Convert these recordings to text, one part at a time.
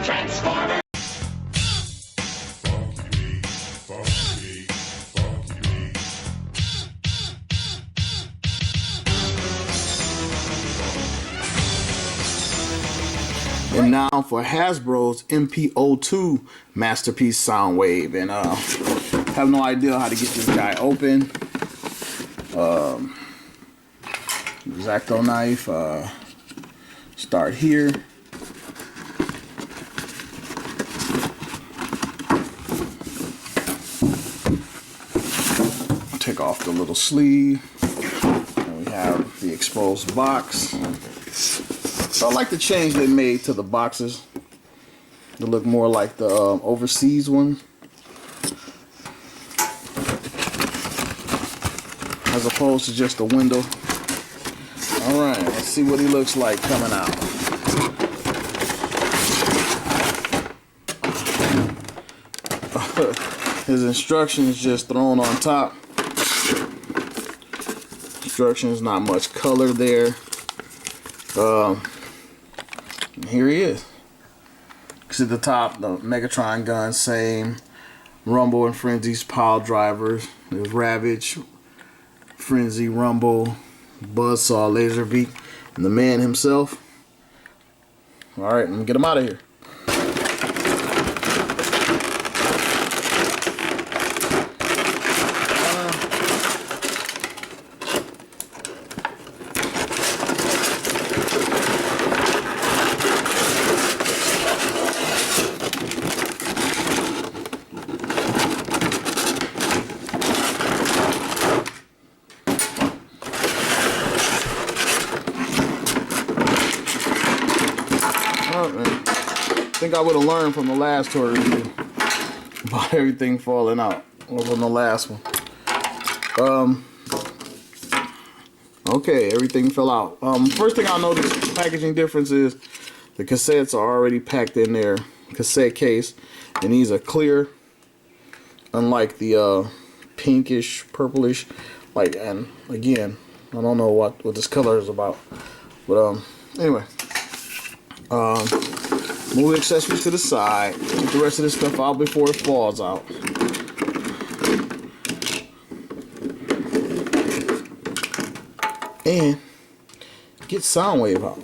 Transformers. And now for Hasbro's MP02 Masterpiece Soundwave. And have no idea how to get this guy open. X-Acto knife. Start here. Take off the little sleeve. And we have the exposed box. So I like the change they made to the boxes to look more like the overseas one, as opposed to just a window. Alright, let's see what he looks like coming out. His instructions just thrown on top. Instructions, not much color there. Here he is. See at the top, the Megatron gun, same. Rumble and Frenzy's pile drivers. There's Ravage, Frenzy, Rumble, Buzzsaw, LASERBEAK, and the man himself. Alright, let me get him out of here. I think I would have learned from the last toy review about everything falling out over the last one. Okay, everything fell out. First thing I noticed, packaging difference is the cassettes are already packed in their cassette case, and these are clear, unlike the pinkish, purplish. Like, and again, I don't know what this color is about, but anyway. Move the accessories to the side. Get the rest of this stuff out before it falls out. And get Soundwave out.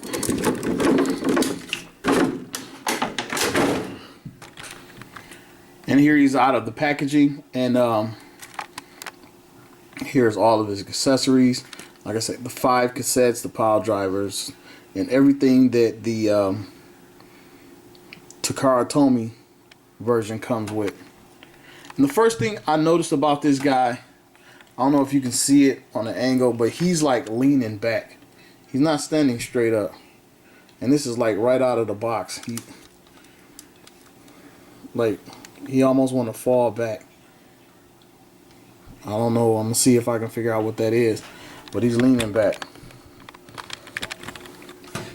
And here he's out of the packaging. And here's all of his accessories. Like I said, the 5 cassettes, the pile drivers, and everything that the Takara TOMY version comes with. And the first thing I noticed about this guy, I don't know if you can see it on the angle, but he's like leaning back. He's not standing straight up. And this is like right out of the box. He almost want to fall back. I don't know. I'm gonna see if I can figure out what that is. But he's leaning back.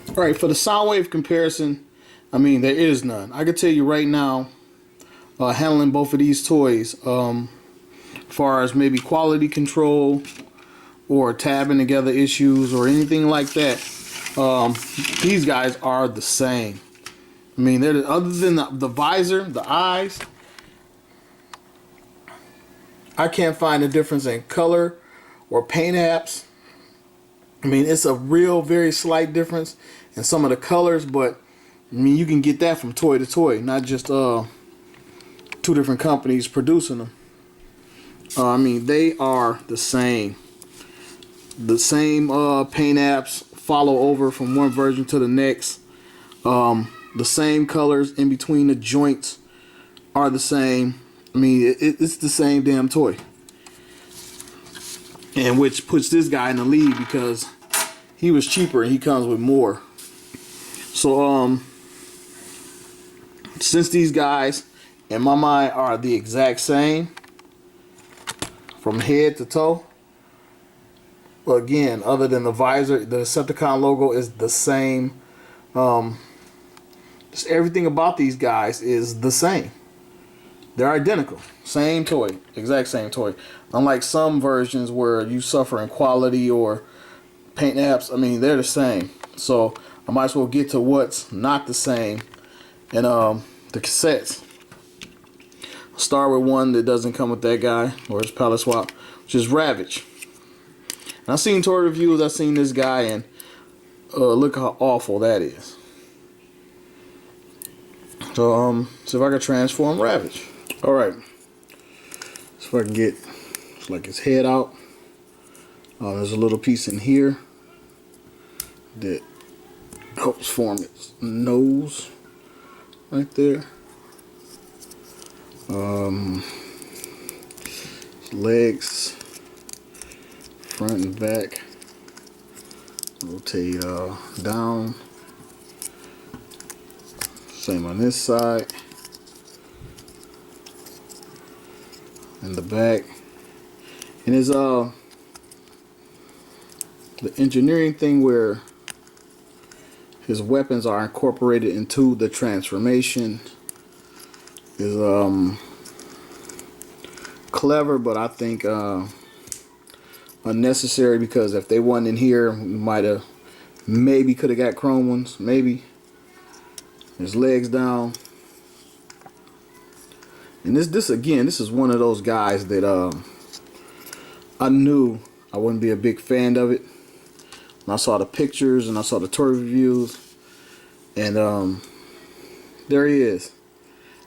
Alright, for the Soundwave comparison, I mean, there is none. I can tell you right now, handling both of these toys, as far as maybe quality control or tabbing together issues or anything like that, these guys are the same. I mean, they're, other than the visor, the eyes, I can't find a difference in color or paint apps. I mean, it's a real, very slight difference in some of the colors, but I mean, you can get that from toy to toy, not just 2 different companies producing them. I mean, they are the same. The same paint apps follow over from one version to the next. The same colors in between the joints are the same. I mean, it's the same damn toy. And which puts this guy in the lead because he was cheaper and he comes with more. So, since these guys, in my mind, are the exact same from head to toe, but again, other than the visor, the Decepticon logo is the same. Just everything about these guys is the same. They're identical. Same toy. Exact same toy. Unlike some versions where you suffer in quality or paint apps, I mean, they're the same. So I might as well get to what's not the same And the cassettes. I'll start with one that doesn't come with that guy, or his palette swap, which is Ravage. And I've seen toy reviews, I've seen this guy, and look how awful that is. So see if I can transform Ravage. Alright. So if I can get like his head out. There's a little piece in here that helps form its nose right there. Legs, front and back. Rotate down. Same on this side. And the back. And it's the engineering thing where his weapons are incorporated into the transformation is clever, but I think unnecessary, because if they wasn't in here, we might have maybe could have got chrome ones, maybe. His legs down. And this again, this is one of those guys that I knew I wouldn't be a big fan of it. And I saw the pictures and I saw the toy reviews, and there he is.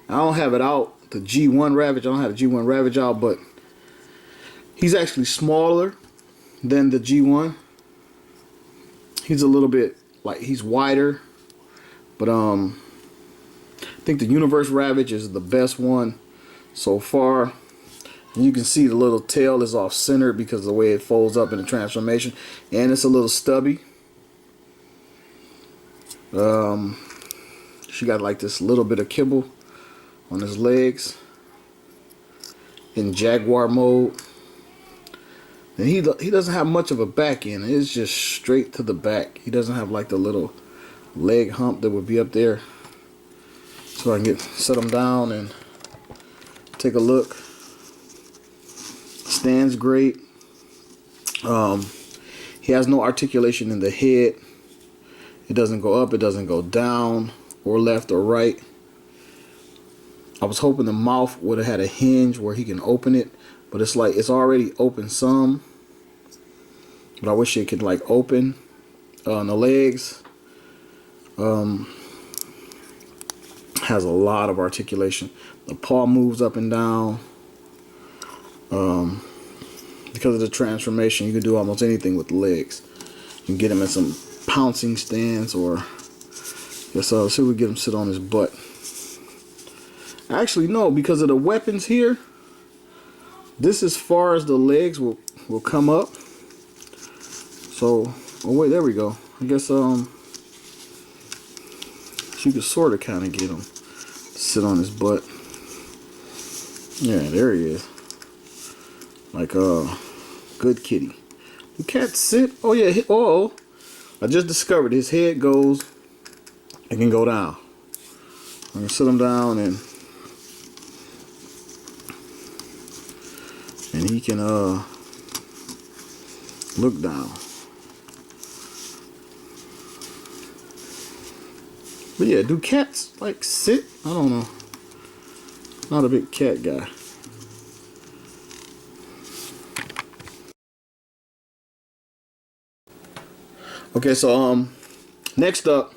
I don't have it out, the G1 Ravage. I don't have the G1 Ravage out, but he's actually smaller than the G1. He's a little bit like, he's wider, but I think the Universe Ravage is the best one so far. And you can see the little tail is off centered because of the way it folds up in the transformation, and it's a little stubby. She got like this little bit of kibble on his legs in Jaguar mode. And he doesn't have much of a back end. It's just straight to the back. He doesn't have like the little leg hump that would be up there. So I can set him down and take a look. Stands great. He has no articulation in the head. It doesn't go up, it doesn't go down, or left or right. I was hoping the mouth would have had a hinge where he can open it, but it's like it's already open some. But I wish it could like open on the legs. Has a lot of articulation. The paw moves up and down. Because of the transformation, you can do almost anything with the legs. You can get him in some pouncing stance, or let's see if we get him sit on his butt. Actually, no, because of the weapons here, this as far as the legs will come up. So, oh wait, there we go. I guess you could sort of kind of get him to sit on his butt. Yeah, there he is. Like good kitty. The cat sit. Oh yeah. Oh, I just discovered his head goes. It can go down. I'm gonna sit him down and he can look down. But yeah, do cats like sit? I don't know. Not a big cat guy. Okay, so next up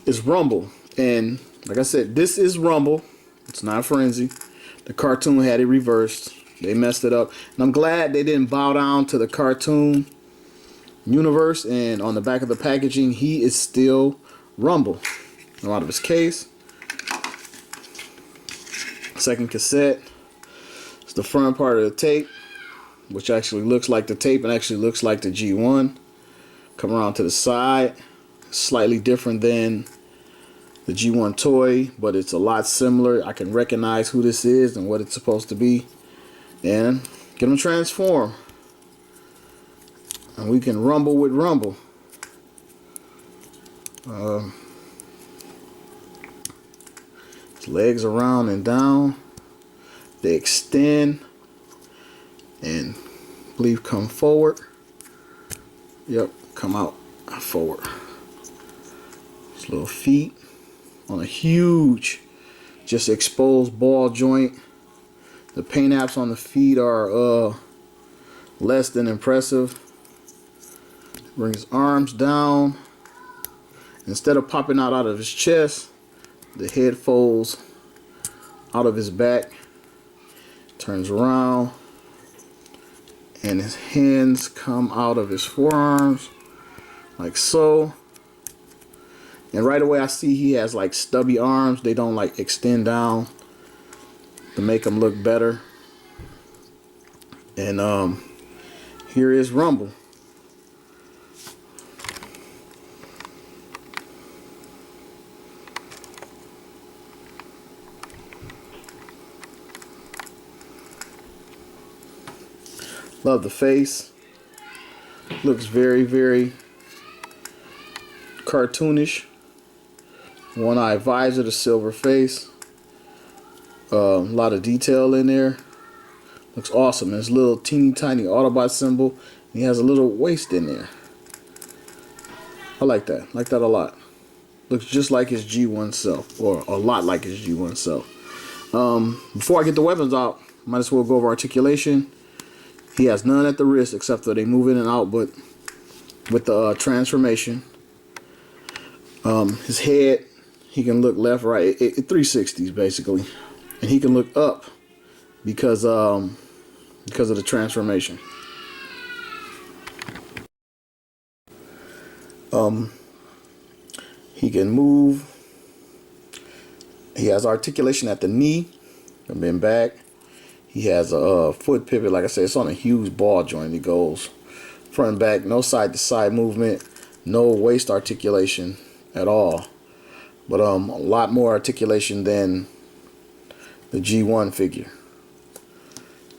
is Rumble, and like I said, this is Rumble. It's not Frenzy. The cartoon had it reversed. They messed it up, and I'm glad they didn't bow down to the cartoon universe. And on the back of the packaging, he is still Rumble. A lot of his case. Second cassette. It's the front part of the tape, which actually looks like the tape and actually looks like the G1. Come around to the side, slightly different than the G1 toy, but it's a lot similar. I can recognize who this is and what it's supposed to be, and get them transform, and we can rumble with Rumble. His legs around and down, they extend and I believe come forward. Yep. Come out forward. His little feet on a huge, just exposed ball joint. The paint apps on the feet are less than impressive. Bring his arms down. Instead of popping out of his chest, the head folds out of his back, turns around, and his hands come out of his forearms like so. And right away I see he has like stubby arms. They don't like extend down to make him look better. And here is Rumble. Love the face. Looks very, very cartoonish. One eye visor, the silver face. A lot of detail in there. Looks awesome. There's a little teeny tiny Autobot symbol. He has a little waist in there. I like that. Like that a lot. Looks just like his G1 self, or a lot like his G1 self. Before I get the weapons out, might as well go over articulation. He has none at the wrist except for they move in and out, but with the transformation. His head, he can look left, right, 360s basically, and he can look up because of the transformation. He can move. He has articulation at the knee and then back. He has a foot pivot. Like I said, it's on a huge ball joint. He goes front and back, no side to side movement, no waist articulation at all. But a lot more articulation than the G1 figure.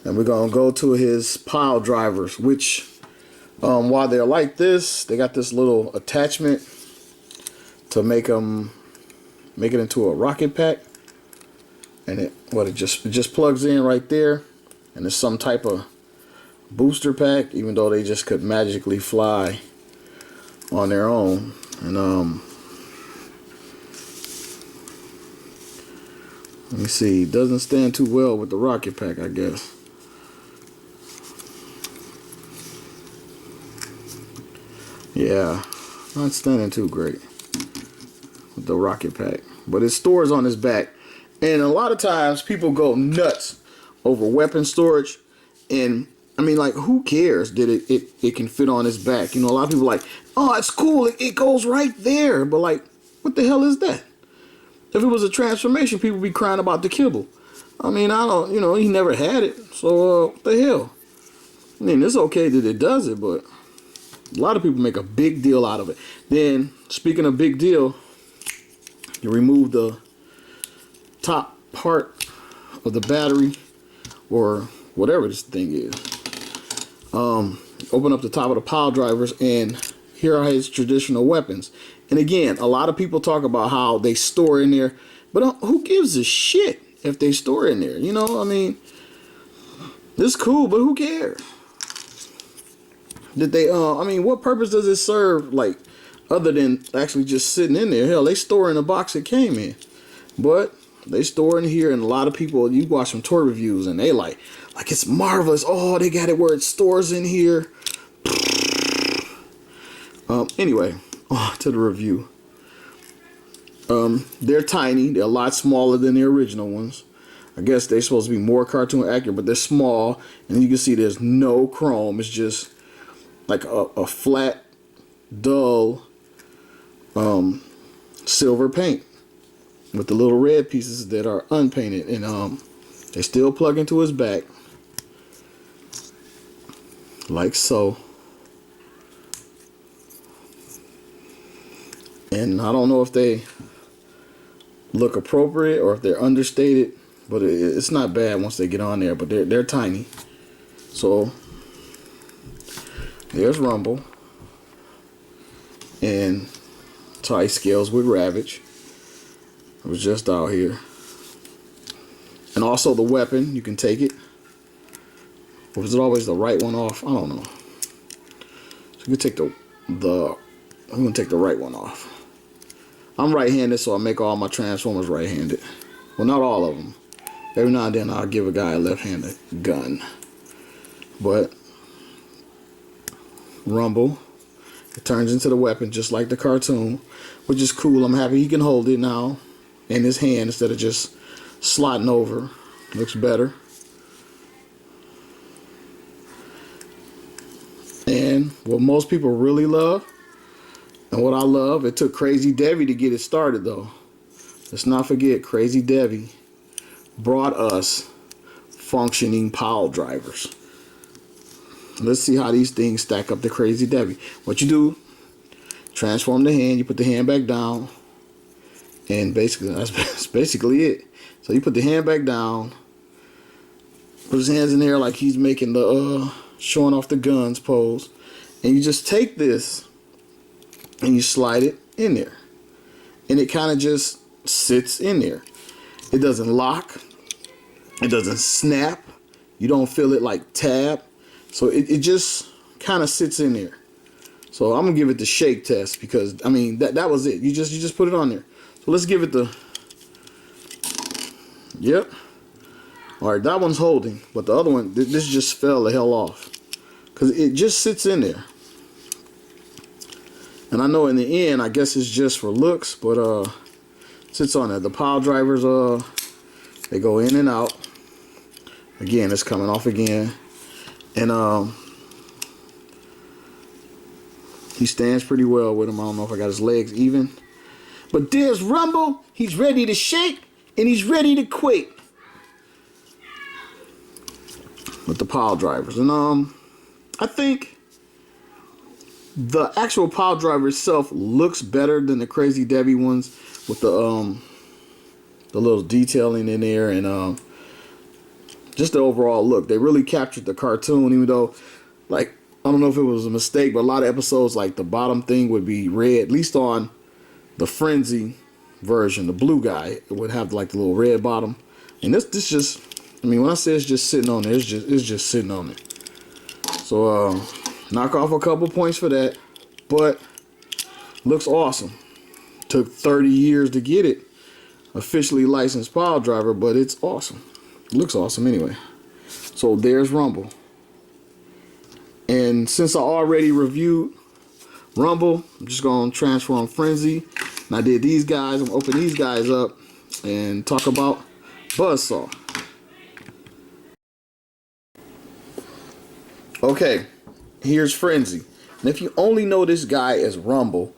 And we're gonna go to his pile drivers, which while they're like this, they got this little attachment to make it into a rocket pack. And it just plugs in right there, and it's some type of booster pack, even though they just could magically fly on their own. And let me see, doesn't stand too well with the rocket pack, I guess. Yeah, not standing too great with the rocket pack, but it stores on his back. And a lot of times people go nuts over weapon storage, and I mean, like, who cares that it can fit on his back? You know, a lot of people are like, oh, it's cool, it goes right there. But like, what the hell is that? If it was a transformation, people would be crying about the kibble. I mean, I don't, you know, he never had it, so what the hell? I mean, it's okay that it does it, but a lot of people make a big deal out of it. Then, speaking of big deal, you remove the top part of the battery or whatever this thing is. Open up the top of the pile drivers, and here are his traditional weapons. And again, a lot of people talk about how they store in there, but who gives a shit if they store in there? You know, I mean, it's cool, but who cares? Did they? I mean, what purpose does it serve? Like, other than actually just sitting in there? Hell, they store in the box it came in, but they store in here, and a lot of people, you watch some toy reviews, and they like it's marvelous. Oh, they got it where it stores in here. Anyway, to the review. They're tiny. They're a lot smaller than the original ones. I guess they're supposed to be more cartoon accurate, but they're small, and you can see there's no chrome. It's just like a flat, dull, silver paint with the little red pieces that are unpainted, and they still plug into his back like so. And I don't know if they look appropriate or if they're understated, but it's not bad once they get on there. But they're tiny. So there's Rumble, and tie scales with Ravage. It was just out here. And also the weapon, you can take it. Or is it always the right one off? I don't know. So you can take I'm gonna take the right one off. I'm right-handed, so I make all my Transformers right-handed. Well, not all of them. Every now and then I'll give a guy a left-handed gun. But Rumble, it turns into the weapon just like the cartoon, which is cool. I'm happy he can hold it now in his hand instead of just slotting over. Looks better. And what most people really love, and what I love, it took Crazy Debbie to get it started though. Let's not forget, Crazy Debbie brought us functioning pile drivers. Let's see how these things stack up to Crazy Debbie. What you do, transform the hand, you put the hand back down, and basically that's basically it. So you put the hand back down, put his hands in there like he's making the showing off the guns pose, and you just take this and you slide it in there, and it kind of just sits in there. It doesn't lock, it doesn't snap, you don't feel it like tab, so it just kind of sits in there. So I'm gonna give it the shake test, because I mean that was it. You just put it on there. So let's give it the, yep. All right, that one's holding, but the other one, this just fell the hell off, because it just sits in there. And I know in the end, I guess it's just for looks, but sits on there. The pile drivers, they go in and out. Again, it's coming off again, and he stands pretty well with him. I don't know if I got his legs even, but there's Rumble. He's ready to shake and he's ready to quake. With the pile drivers, and I think the actual pile driver itself looks better than the Crazy Debbie ones, with the little detailing in there, and just the overall look. They really captured the cartoon, even though, like, I don't know if it was a mistake, but a lot of episodes, like, the bottom thing would be red. At least on the Frenzy version, the blue guy, it would have like the little red bottom, and this just, I mean, when I say it's just sitting on there, it's just sitting on there. So knock off a couple points for that, but looks awesome. Took 30 years to get it officially licensed pile driver, but it's awesome. It looks awesome anyway. So there's Rumble. And since I already reviewed Rumble, I'm just gonna transform Frenzy. And I did these guys. I'm gonna open these guys up and talk about Buzzsaw. Okay, here's Frenzy. And if you only know this guy as Rumble,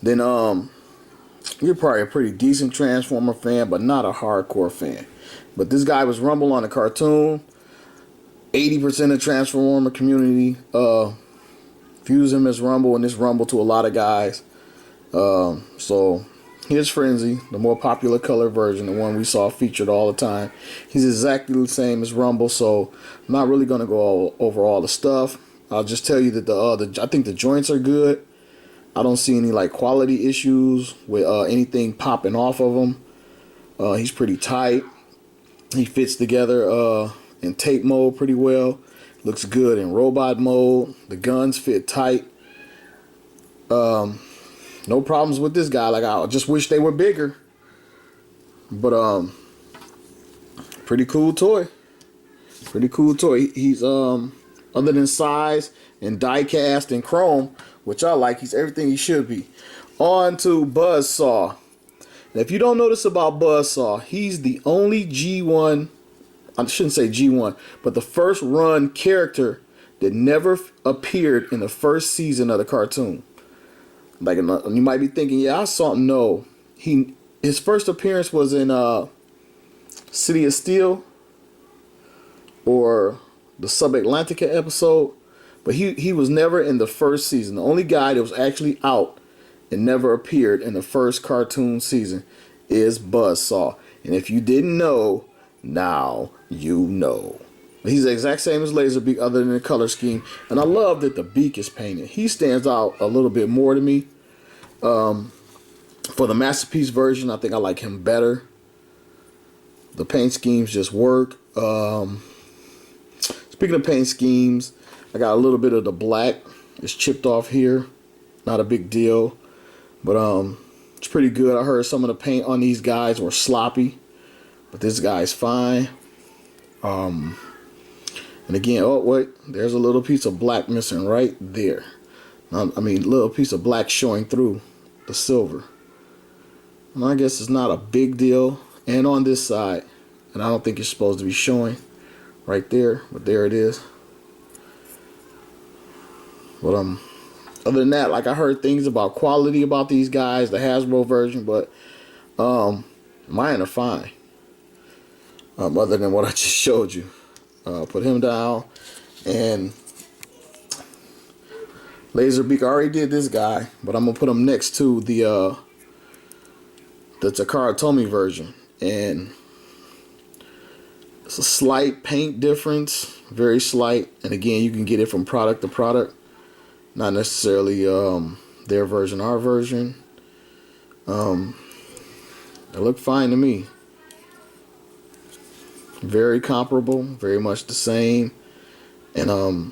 then you're probably a pretty decent Transformer fan, but not a hardcore fan. But this guy was Rumble on the cartoon. 80% of Transformer community views him as Rumble, and it's Rumble to a lot of guys. So here's Frenzy, the more popular color version, the one we saw featured all the time. He's exactly the same as Rumble, so I'm not really going to go over all the stuff. I'll just tell you that I think the joints are good. I don't see any like quality issues with anything popping off of him. He's pretty tight. He fits together in tape mode pretty well. Looks good in robot mode. The guns fit tight. No problems with this guy. Like, I just wish they were bigger. But pretty cool toy. Pretty cool toy. He's other than size and die cast and chrome, which I like, he's everything he should be. On to Buzzsaw. Now, if you don't know this about Buzzsaw, he's the only G1, I shouldn't say G1, but the first run character that never appeared in the first season of the cartoon. Like, you might be thinking, yeah, I saw him. No, his first appearance was in City of Steel or the Sub-Atlantica episode, but he was never in the first season. The only guy that was actually out and never appeared in the first cartoon season is Buzzsaw. And if you didn't know, now you know. He's the exact same as LASERBEAK, other than the color scheme. And I love that the beak is painted. He stands out a little bit more to me. For the Masterpiece version, I think I like him better. The paint schemes just work. Speaking of paint schemes, I got a little bit of the black. It's chipped off here. Not a big deal. But It's pretty good. I heard some of the paint on these guys were sloppy, but this guy's fine. And again, oh wait, there's a little piece of black missing right there. I mean, little piece of black showing through the silver. And I guess it's not a big deal. And on this side, and I don't think it's supposed to be showing right there, but there it is. But other than that, like, I heard things about quality about these guys, the Hasbro version, but mine are fine. Other than what I just showed you. Put him down, and LASERBEAK, I already did this guy, but I'm gonna put him next to the Takara TOMY version, and it's a slight paint difference, very slight, and again, you can get it from product to product, not necessarily their version, our version. They look fine to me. Very comparable, very much the same, and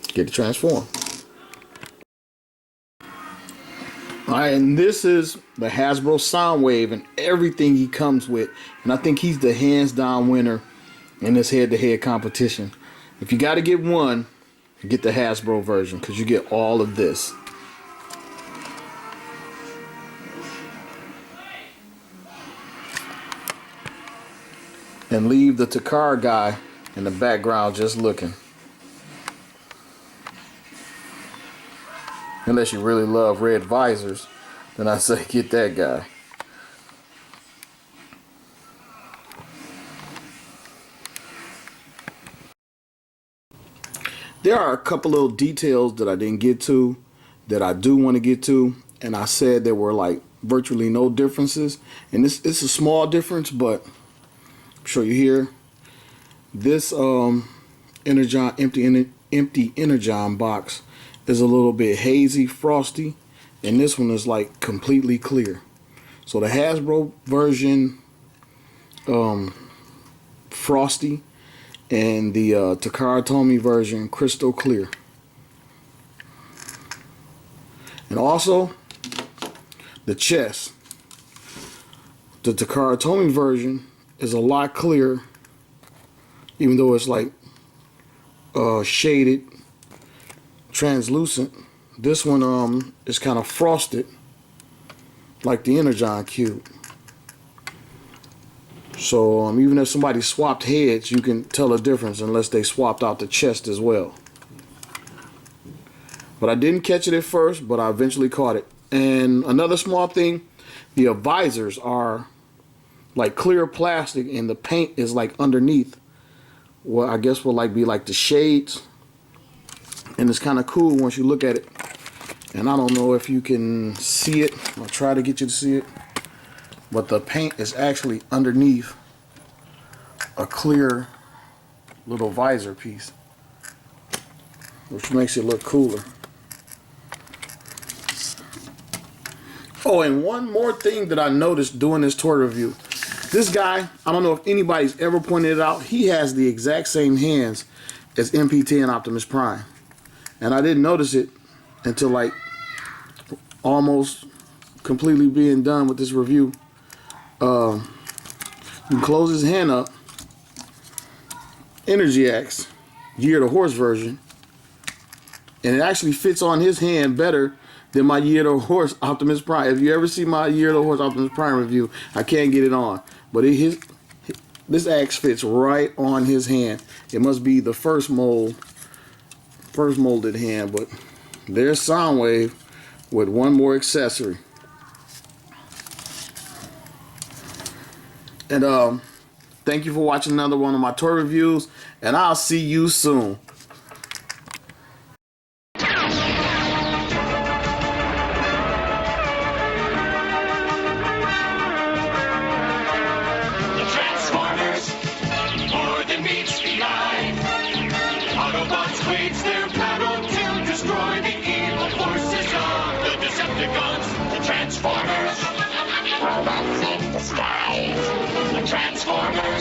get to transform. Alright, and this is the Hasbro Soundwave and everything he comes with, and I think he's the hands down winner in this head-to-head competition. If you got to get one, get the Hasbro version, because you get all of this. And leave the Takara guy in the background just looking. Unless you really love red visors, then I say get that guy. There are a couple little details that I didn't get to that I do want to get to, and I said there were like virtually no differences, and it's a small difference, but show you here. This Energon empty Energon box is a little bit hazy, frosty, and this one is like completely clear. So the Hasbro version frosty, and the Takara TOMY version crystal clear. And also the chest. The Takara TOMY version is a lot clearer, even though it's like shaded, translucent. This one is kind of frosted, like the Energon cube. So even if somebody swapped heads, you can tell a difference unless they swapped out the chest as well. But I didn't catch it at first, but I eventually caught it. And another small thing, the visors are like clear plastic, and the paint is like underneath. Well, I guess will like be like the shades, and it's kind of cool once you look at it. And I don't know if you can see it. I'll try to get you to see it, but the paint is actually underneath a clear little visor piece, which makes it look cooler. Oh, and one more thing that I noticed doing this toy review. This guy, I don't know if anybody's ever pointed it out, he has the exact same hands as MP10 Optimus Prime. And I didn't notice it until like almost completely being done with this review. You can close his hand up. Energy Axe, Year the Horse version. And it actually fits on his hand better than my Year the Horse Optimus Prime. If you ever see my Year the Horse Optimus Prime review, I can't get it on. But this axe fits right on his hand. It must be the first molded hand, but there's Soundwave with one more accessory. And thank you for watching another one of my toy reviews, and I'll see you soon. Transformers, robots in disguise. The Transformers.